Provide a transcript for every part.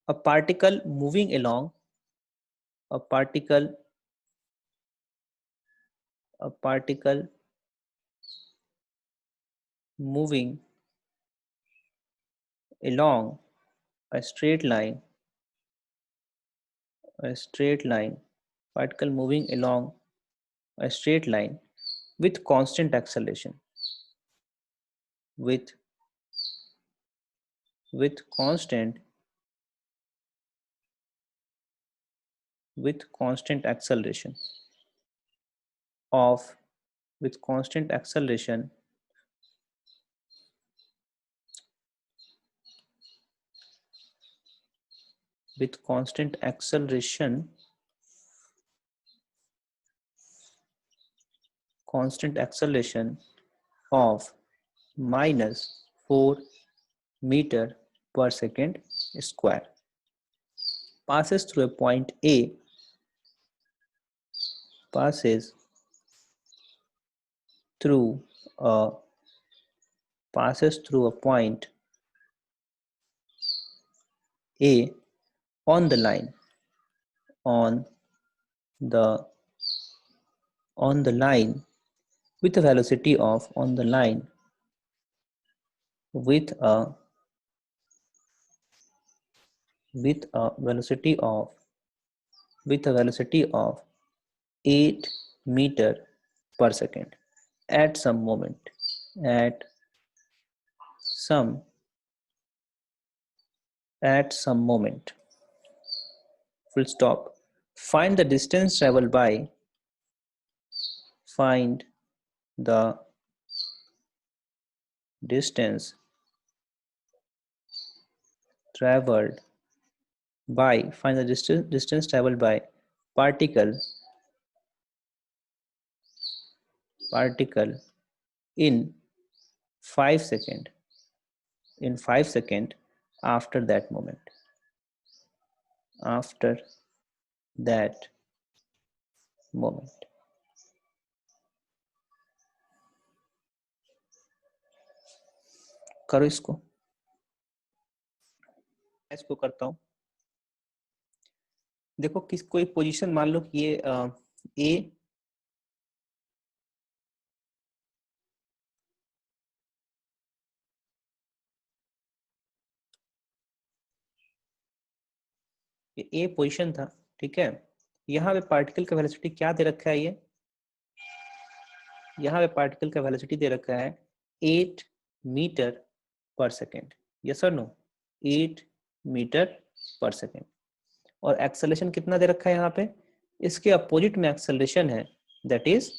a particle moving along a particle moving along a straight line particle moving along a straight line with constant acceleration with constant acceleration of with constant acceleration of minus 4 meter per second square passes through a point A passes through a point A on the line with a velocity of with a velocity of 8 meter per second at some moment full stop. Find the distance traveled by find the distance traveled by particle in 5 seconds after that moment करो इसको करता हूं। देखो कोई position मान लो कि ये ए position था, ठीक है। यहाँ पे पार्टिकल का वेलोसिटी क्या दे रखा है, यहाँ पे पार्टिकल का वेलोसिटी दे रखा है 8 मीटर पर सेकेंड, यस और नो, 8 मीटर पर सेकेंड। और एक्सेलरेशन कितना दे रखा है यहाँ पे, इसके अपोजिट में एक्सेलरेशन है, दैट इज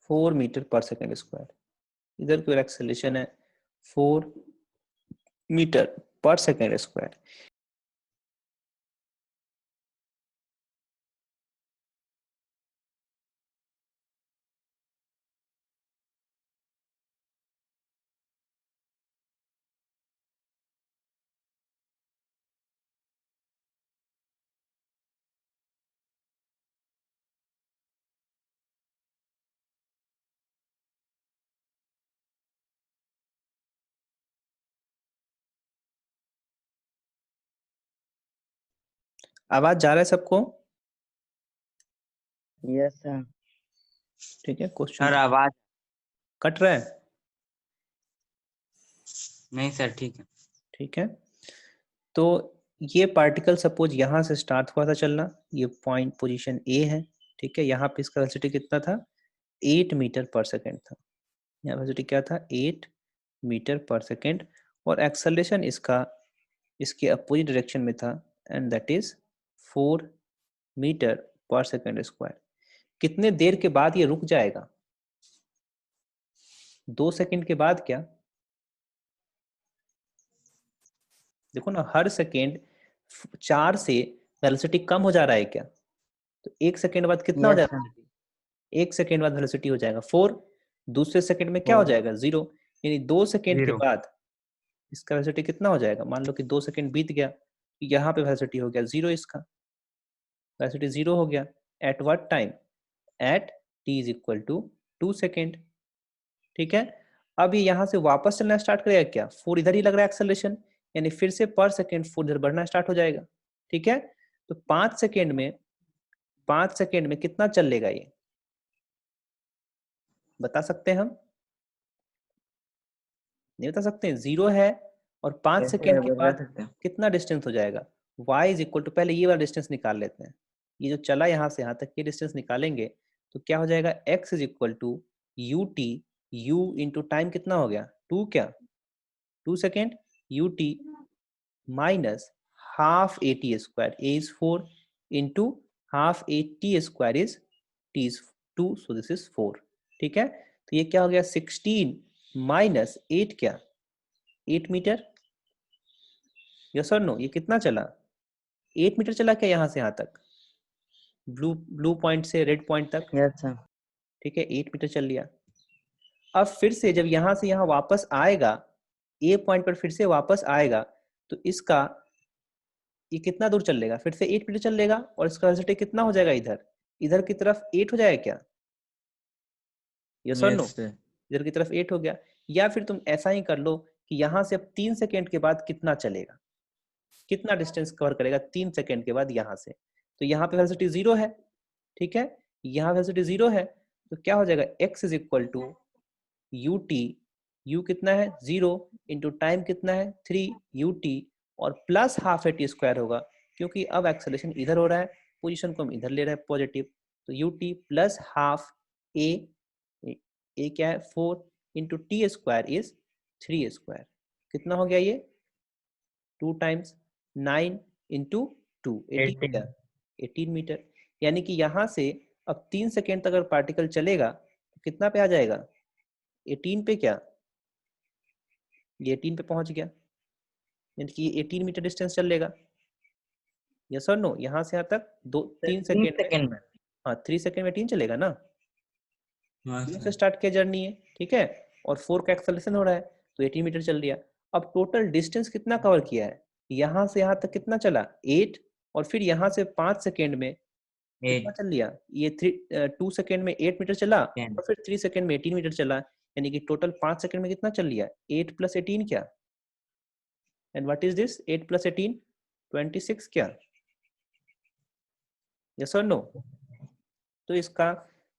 4 मीटर पर सेकेंड स्क्वायर। इधर की एक्सेलरेशन है 4 मीटर पर सेकेंड स्क्वायर। आवाज जा रहा है सबको? Yes sir. ठीक है, क्वेश्चन सर आवाज कट रहा है? नहीं सर, ठीक है। ठीक है, तो ये पार्टिकल सपोज यहाँ से स्टार्ट हुआ था चलना, ये पॉइंट पोजीशन ए है, ठीक है। यहाँ पे इसका वेलोसिटी कितना था, 8 मीटर पर सेकेंड था। यहाँ वेलोसिटी क्या था, 8 मीटर पर सेकेंड, और एक्सेलरेशन इसके अपोजिट डायरेक्शन में था, एंड दैट इज 4 मीटर पर सेकेंड स्क्वायर। कितने देर के बाद ये रुक जाएगा, 2 सेकेंड के बाद क्या? देखो ना, हर सेकेंड 4 से वेलोसिटी कम हो जा रहा है क्या? तो 1 सेकेंड बाद कितना हो जाएगा? 1 सेकेंड बाद वेलोसिटी हो जाएगा 4, दूसरे सेकेंड में क्या हो जाएगा, 0, यानी 2 सेकेंड के बाद इसका वेलोसिटी कितना हो जाएगा। मान लो कि 2 सेकेंड बीत गया, यहाँ पे वेलोसिटी हो गया 0, इसका वेलोसिटी 0 हो गया। At what time, at t is equal to 2 second, ठीक है। अब ये यहाँ से वापस चलना स्टार्ट करेगा क्या, 4 इधर ही लग रहा है एक्सेलरेशन, यानी फिर से पर सेकेंड 4 इधर बढ़ना स्टार्ट हो जाएगा। ठीक है, तो 5 सेकेंड में कितना चल लेगा ये, बता सकते हैं हम? नहीं बता सकते हैं। 0 है और 5 कैसे सेकेंड के बता बाद सकते हैं? कितना डिस्टेंस हो जाएगा? y इज इक्वल टू, पहले ये वाला डिस्टेंस निकाल लेते हैं। ये जो चला यहाँ से यहाँ तक, ये डिस्टेंस निकालेंगे तो क्या हो जाएगा? x is equal to u t, u into time कितना हो गया? 2, क्या 2 second, u t minus half a t square, a is 4 into half a t square is t is 2, so this is 4। ठीक है, तो ये क्या हो गया? 16 माइनस 8, क्या 8 मीटर? यस और नो? ये कितना चला? 8 मीटर चला क्या यहाँ से यहाँ तक, ब्लू पॉइंट से रेड पॉइंट तक? Yes sir. ठीक है, 8 मीटर चल लिया। अब फिर से जब यहाँ से यहाँ वापस आएगा, ए पॉइंट पर फिर से वापस आएगा, तो इसका ये कितना दूर चल लेगा? फिर से 8 मीटर चल लेगा, और इसका वेलोसिटी कितना हो जाएगा? इधर इधर की तरफ 8 हो जाएगा क्या? यस और नो? Yes sir. इधर की तरफ 8 हो गया। या फिर तुम ऐसा ही कर लो कि यहाँ से अब 3 सेकेंड के बाद कितना चलेगा, कितना डिस्टेंस कवर करेगा 3 सेकेंड के बाद यहाँ से? तो यहाँ पे वेलोसिटी 0 है। ठीक है, यहाँ वेलोसिटी 0 है, तो क्या हो जाएगा? x is equal to u t, u कितना है? 0 इंटू टाइम कितना है? 3 यू टी, और plus half a t square होगा, क्योंकि अब एक्सेलरेशन इधर हो रहा है, पोजीशन को हम इधर ले रहे हैं पॉजिटिव, तो यू टी प्लस हाफ ए, ए क्या है? 4 into T square is 3 square. कितना हो गया ये? 2 टाइम्स 9 इंटू 2, 18 क्या? 18 मीटर। यानी कि यहाँ से अब 3 सेकेंड तक अगर पार्टिकल चलेगा तो कितना पे आ जाएगा? 18 पे, क्या ये 18 पे पहुंच गया, यानी कि ये 18 मीटर डिस्टेंस चल लेगा। यस और नो? यहाँ से यहाँ तक 3 3 सेकेंड में, सेकंड में। हाँ 3 सेकेंड में 18 चलेगा ना। हाँ 0 से सर। स्टार्ट किया जर्नी है, ठीक है, और 4 का एक्सेलरेशन हो रहा है, तो 18 मीटर चल लिया। अब टोटल डिस्टेंस कितना कवर किया है? यहाँ से यहाँ तक कितना चला? 8, और फिर यहाँ से 5 सेकेंड में कितना 8 चल लिया? ये 2 सेकेंड में 8 मीटर चला, 10। और फिर 3 सेकेंड में 18 मीटर चला, यानी कि टोटल 5 सेकेंड में कितना चल लिया? 8 प्लस 18, क्या? And what is this? 8 plus 18, 26, क्या? यस और नो? तो इसका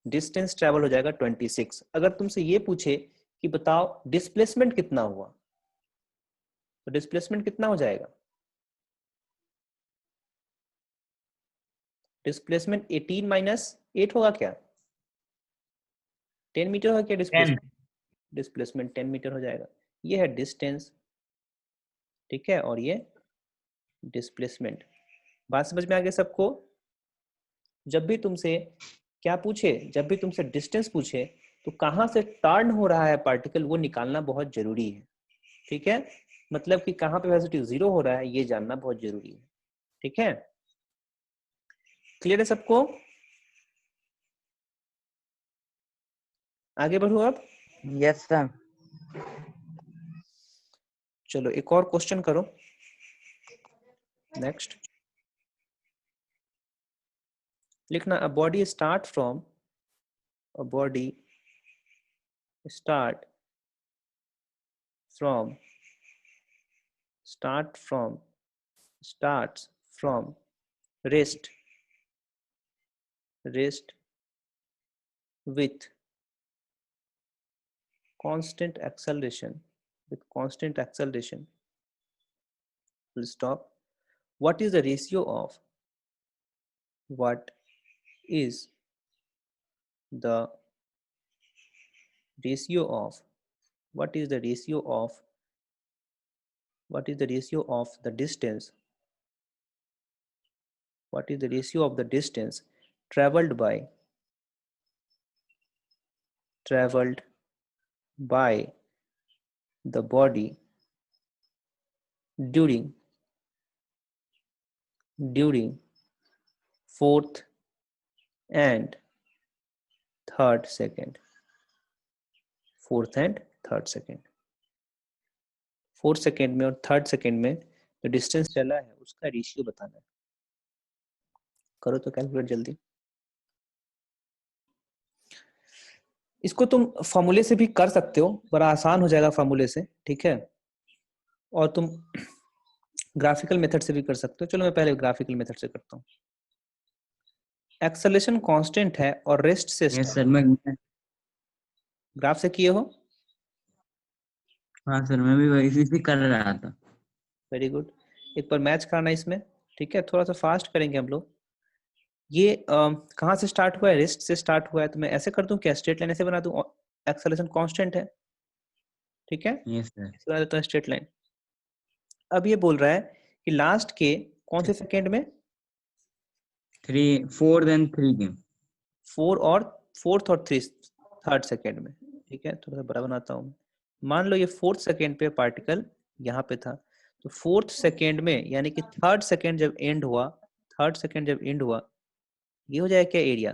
डिस्टेंस ट्रेवल हो जाएगा 26। अगर तुमसे ये पूछे कि बताओ डिस्प्लेसमेंट कितना हुआ, तो डिस्प्लेसमेंट कितना हो जाएगा? डिस्प्लेसमेंट 18 माइनस 8 होगा क्या? 10 मीटर होगा क्या 10। डिस्प्लेसमेंट? डिस्प्लेसमेंट 10 मीटर हो जाएगा। ये है डिस्टेंस, ठीक है, और ये डिस्प्लेसमेंट। बात समझ में आ गई सबको? जब भी तुमसे क्या पूछे, जब भी तुमसे डिस्टेंस पूछे, तो कहाँ से टर्न हो रहा है पार्टिकल वो निकालना बहुत जरूरी है। ठीक है, मतलब कि कहाँ पे वेलोसिटी 0 हो रहा है ये जानना बहुत जरूरी है। ठीक है, क्लियर है सबको? आगे बढ़ो अब। Yes sir. चलो एक और क्वेश्चन करो, नेक्स्ट लिखना। A body start from, a body start from starts from rest with constant acceleration, full stop. What is the ratio of, what is the ratio of, what is the ratio of, what is the ratio of the distance, what is the ratio of the distance traveled by the body during fourth and third second, fourth and third second. 4 second में और third second में जो distance चला है उसका ratio बताना है। करो तो कैलकुलेट जल्दी। इसको तुम फॉर्मूले से भी कर सकते हो, बड़ा आसान हो जाएगा फॉर्मूले से, ठीक है। और तुम ग्राफिकल मेथड से भी कर सकते हो। चलो मैं पहले ग्राफिकल मेथड से करता हूँ। एक्सेलरेशन कांस्टेंट है और रेस्ट से यस सर मैं ग्राफ से किए हो। हाँ सर मैं भी वही इसी कर रहा था। Very good. एक बार मैच कराना इसमें, ठीक है, थोड़ा सा फास्ट करेंगे हम लोग। ये कहाँ से स्टार्ट हुआ है? रेस्ट से स्टार्ट हुआ है, तो मैं ऐसे कर दूं क्या, स्ट्रेट लाइन ऐसे बना दूं, एक्सेलरेशन कांस्टेंट है, ठीक है, यस सर इस बना देता हूं स्ट्रेट लाइन। अब ये बोल रहा है कि लास्ट के कौन से सेकेंड में, 3 4 देन 3 गेम। फोर्थ और थर्ड सेकेंड में, ठीक है, थोड़ा सा बड़ा बनाता हूँ। मान लो ये फोर्थ सेकेंड पे पार्टिकल यहाँ पे था, तो फोर्थ सेकेंड में यानी कि थर्ड सेकेंड जब एंड हुआ, थर्ड सेकेंड जब एंड हुआ, ये हो जाएगा क्या, एरिया,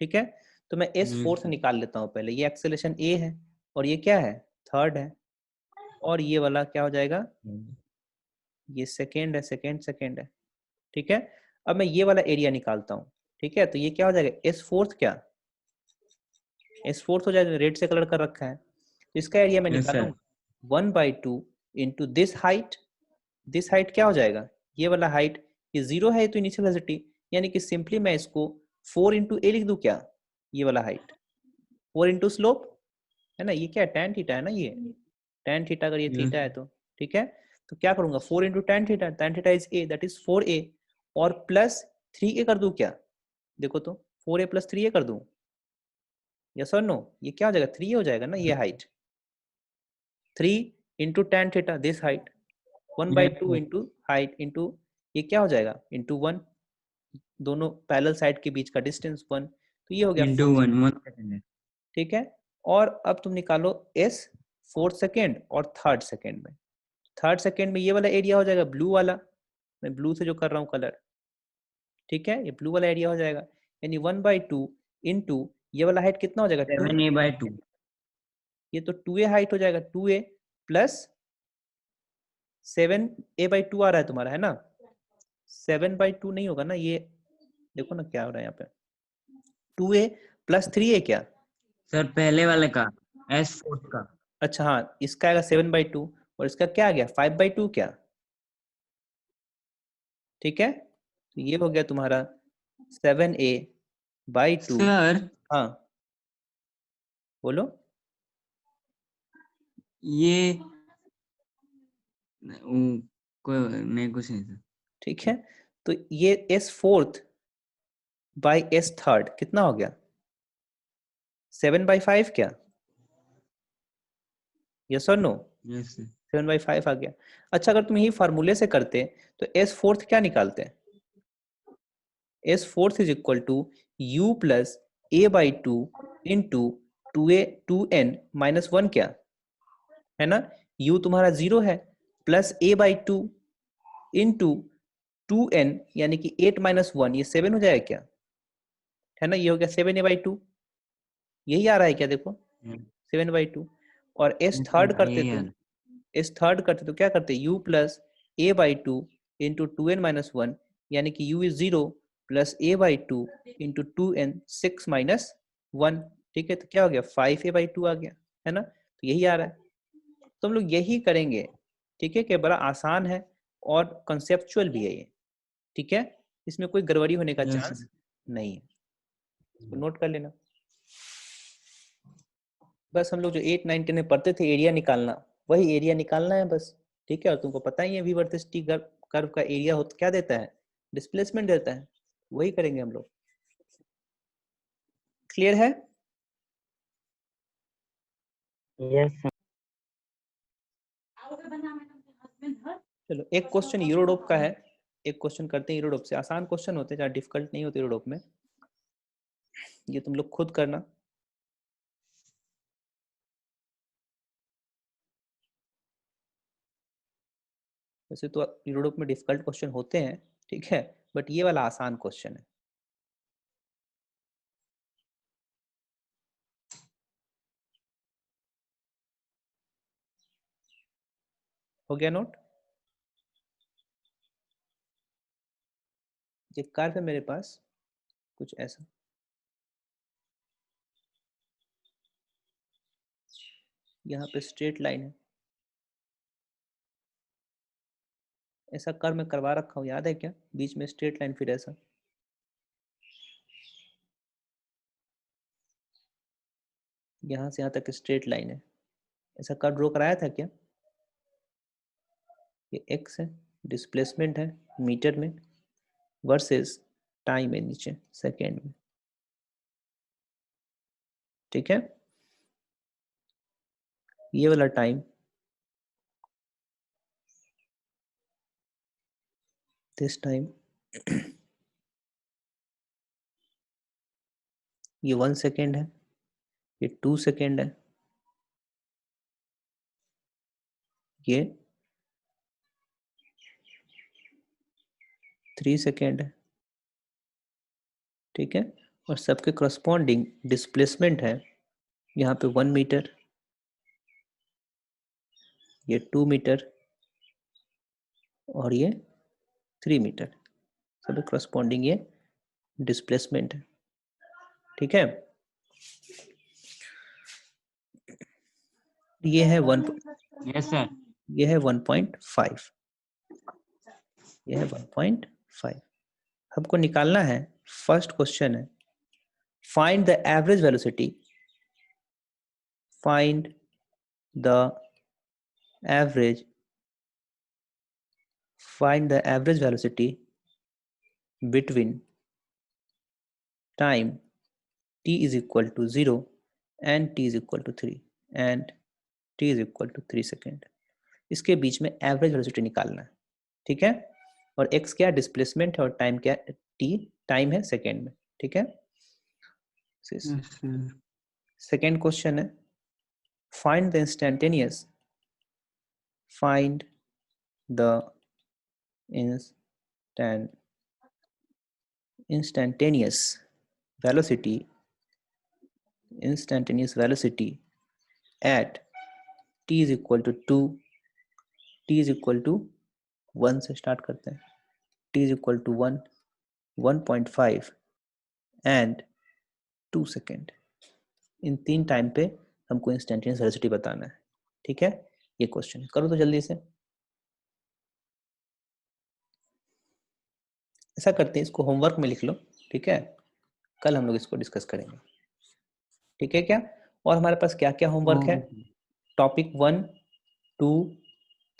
ठीक है। तो मैं एस फोर्थ निकाल लेता हूँ पहले। ये एक्सेलेरेशन ए है और ये क्या है, थर्ड है, और ये वाला क्या हो जाएगा, ये सेकेंड है, सेकेंड है, ठीक है। अब मैं ये वाला एरिया निकालता हूँ, ठीक है, तो ये क्या हो जाएगा, एस फोर्थ, क्या एस फोर्थ हो जाएगा, रेड से कलर कर रखा है, तो इसका एरिया मैं यस सर निकालूंगा 1/2 इंटू दिस हाइट क्या हो जाएगा, ये वाला हाइट, ये 0 है तो इनिशियल वेलोसिटी, यानी कि सिंपली मैं इसको 4 इंटू ए लिख दूं क्या, ये वाला हाइट 4 इंटू स्लोप, है ना, ये क्या है, tan थीटा है ना, ये tan थीटा, अगर ये थीटा है तो, ठीक है। तो क्या करूंगा, 4 into tan theta is a, that is 4a, और प्लस 3a कर दूं क्या, देखो तो 4a प्लस 3a कर दूं, यस और नो, ये क्या हो जाएगा, 3 हो जाएगा ना, ये height 3 into tan theta this height, 1/2 yes into height into ये क्या हो जाएगा, इंटू 1, दोनों पैरेलल साइड के बीच का डिस्टेंस 1, तो ये हो गया इंटू 4, 1 1 सेकंड। ठीक है। और अब तुम निकालो एस फोर्थ सेकेंड और थर्ड सेकेंड में, थर्ड सेकेंड में ये वाला एरिया हो जाएगा ब्लू वाला, मैं ब्लू से जो कर रहा हूँ कलर, ठीक है, ये ब्लू वाला एरिया हो जाएगा, यानी 1/2 इंटू ये वाला हाइट कितना हो जाएगा 2, 7a/2। ये तो 2a हाइट हो जाएगा, 2a प्लस 7a/2 आ रहा है तुम्हारा, है ना, 7/2 नहीं होगा ना ये, देखो ना क्या हो रहा है यहाँ पे, 2a प्लस 3a क्या, सर पहले वाले का एस फोर्थ का। अच्छा हाँ, इसका आएगा 7/2 और इसका क्या आ गया 5/2 क्या, ठीक है, तो ये हो गया तुम्हारा 7a/2। सर हाँ बोलो। ये कोई नहीं, कुछ नहीं सर। ठीक है, तो ये S fourth by S third कितना हो गया, 7/5 क्या, यस और नो, यस सर 7/5 आ गया। अच्छा, अगर तुम यही फार्मूले से करते तो एस फोर्थ क्या निकालते हैं, s fourth is equal to u plus a/2 into 2n-1 क्या, है ना, u तुम्हारा 0 है, प्लस a/2 इंटू 2n यानी कि 8-1, ये 7 हो जाएगा क्या, है ना, ये हो गया 7a/2, यही आ रहा है क्या, देखो 7/2। और एस थर्ड करते यही तो, यार। एस थर्ड करते तो क्या करते, u plus a/2 into 2n-1, यानी कि u is 0 plus a/2 into 2n 6-1, ठीक है, तो क्या हो गया 5a/2 आ गया, है ना, तो यही आ रहा है। तो हम लोग यही करेंगे, ठीक है, कि बड़ा आसान है और कंसेप्चुअल भी है ये, ठीक है, इसमें कोई गड़बड़ी होने का यस चांस नहीं है, इसको नोट कर लेना। बस हम लोग जो 8 9 10 में पढ़ते थे एरिया निकालना, वही एरिया निकालना है बस, ठीक है, और तुमको पता ही है वी वर्सेस टी कर्व का एरिया हो क्या देता है, डिस्प्लेसमेंट देता है, वही करेंगे हम लोग। क्लियर है? यस चलो एक क्वेश्चन यूरोडोप का है, एक क्वेश्चन करते हैं यूरोडोप से, आसान क्वेश्चन होते हैं, ज़्यादा डिफिकल्ट नहीं होते यूरोडोप में, ये तुम लोग खुद करना। वैसे तो यूरोडोप में डिफिकल्ट क्वेश्चन होते हैं, ठीक है, बट ये वाला आसान क्वेश्चन है। हो गया नोट? एक कार्व है मेरे पास कुछ ऐसा, यहाँ पे स्ट्रेट लाइन है, ऐसा कर्व में करवा रखा हूँ, याद है क्या? बीच में स्ट्रेट लाइन, फिर ऐसा यहाँ से यहाँ तक स्ट्रेट लाइन है, ऐसा कर्व ड्रॉ कराया था क्या? ये x है, डिस्प्लेसमेंट है मीटर में, वर्सेस टाइम है नीचे सेकेंड में, ठीक है? ये वाला टाइम, दिस टाइम, ये 1 सेकेंड है, ये 2 सेकेंड है, ये 3 सेकेंड है, ठीक है? और सबके करस्पॉन्डिंग डिस्प्लेसमेंट है, यहाँ पे 1 मीटर, ये 2 मीटर और ये 3 मीटर, सबके करस्पॉन्डिंग ये डिस्प्लेसमेंट है, ठीक है? ये है 1, यस सर। ये है 1.5, ये है 1.5। हमको निकालना है, फर्स्ट क्वेश्चन है, find the average velocity, find the average, find the average velocity between time t is equal to 0 and t is equal to 3 and t is equal to 3 second. इसके बीच में एवरेज वेलोसिटी निकालना है, ठीक है? और x क्या displacement है और टाइम क्या t, टाइम है सेकेंड में, ठीक है? सेकेंड क्वेश्चन है, find the instantaneous, find the instantaneous velocity, instantaneous velocity at t is equal to 2, t is equal to 1 से स्टार्ट करते हैं, t is equal to 1, 1.5 and 2 second. In 3 time पे हमको इंस्टेंटेनियस वेलोसिटी बताना है, ठीक है? ये क्वेश्चन करो तो जल्दी से। ऐसा करते हैं, इसको होमवर्क में लिख लो, ठीक है? कल हम लोग इसको डिस्कस करेंगे, ठीक है क्या? और हमारे पास क्या क्या होमवर्क है? टॉपिक 1, 2,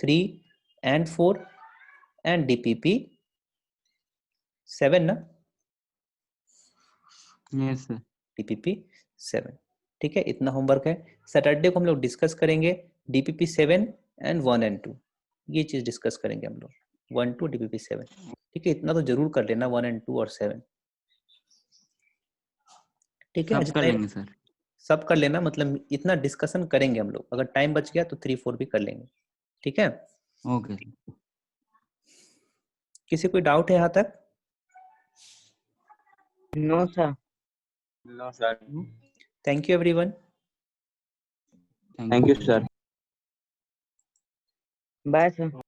3 and 4 and DPP 7 ना? Yes sir. DPP 7, ठीक है? इतना होमवर्क है। सैटरडे को हम लोग डिस्कस करेंगे DPP 7 and 1 and 2, ये चीज डिस्कस करेंगे हम लोग, 1 to DPP 7, ठीक है? इतना तो जरूर कर लेना, 1 and 2 और 7, ठीक है? सब कर लेंगे सर। सब कर लेना, मतलब इतना डिस्कशन करेंगे हम लोग, अगर टाइम बच गया तो 3, 4 भी कर लेंगे, ठीक है? ओके। किसी कोई डाउट है यहाँ तक? No sir. No sir. Thank you everyone. Thank you sir. Bye sir.